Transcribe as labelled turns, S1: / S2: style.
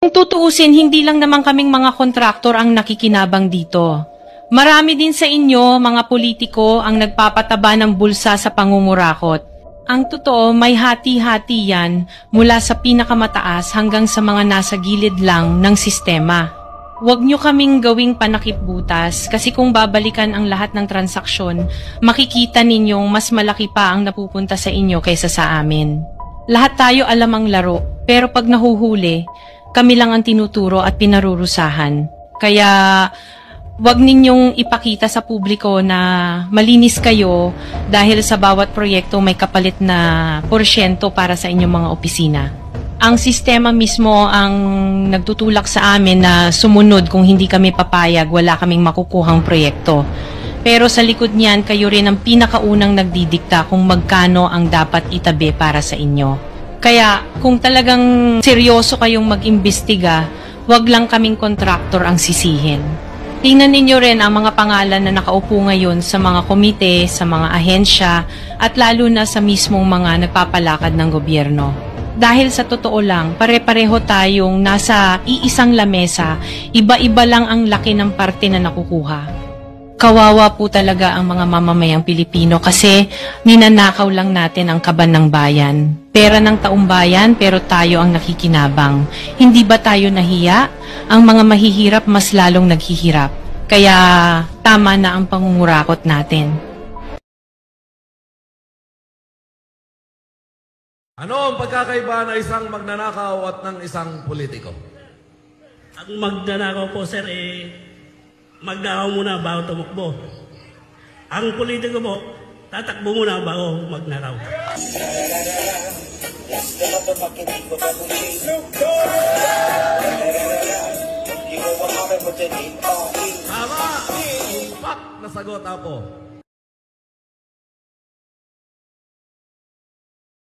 S1: Kung tutuusin, hindi lang naman kaming mga kontraktor ang nakikinabang dito. Marami din sa inyo, mga politiko, ang nagpapataba ng bulsa sa pangungurakot. Ang totoo, may hati-hati yan mula sa pinakamataas hanggang sa mga nasa gilid lang ng sistema. Huwag nyo kaming gawing panakipbutas kasi kung babalikan ang lahat ng transaksyon, makikita ninyong mas malaki pa ang napupunta sa inyo kaysa sa amin. Lahat tayo alam ang laro, pero pag nahuhuli, kami lang ang tinuturo at pinarurusahan. Kaya wag ninyong ipakita sa publiko na malinis kayo dahil sa bawat proyekto may kapalit na porsyento para sa inyong mga opisina. Ang sistema mismo ang nagtutulak sa amin na sumunod. Kung hindi kami papayag, wala kaming makukuhang proyekto. Pero sa likod niyan, kayo rin ang pinakaunang nagdidikta kung magkano ang dapat itabi para sa inyo. Kaya kung talagang seryoso kayong mag-imbestiga, wag lang kaming kontraktor ang sisihin. Tingnan ninyo rin ang mga pangalan na nakaupo ngayon sa mga komite, sa mga ahensya, at lalo na sa mismong mga nagpapalakad ng gobyerno. Dahil sa totoo lang, pare-pareho tayong nasa iisang lamesa, iba-iba lang ang laki ng parte na nakukuha. Kawawa po talaga ang mga mamamayang Pilipino kasi ninanakaw lang natin ang kaban ng bayan. Pera ng taong bayan pero tayo ang nakikinabang. Hindi ba tayo nahiya? Ang mga mahihirap mas lalong naghihirap. Kaya tama na ang pangungurakot natin.
S2: Ano ang pagkakaiba na isang magnanakaw at ng isang politiko?
S3: Ang magnanakaw po, sir, magnakaw muna bago tumakbo. Ang politiko po, tatakbo muna bago magnakaw.
S2: Tama! Pak na sagot, Apo.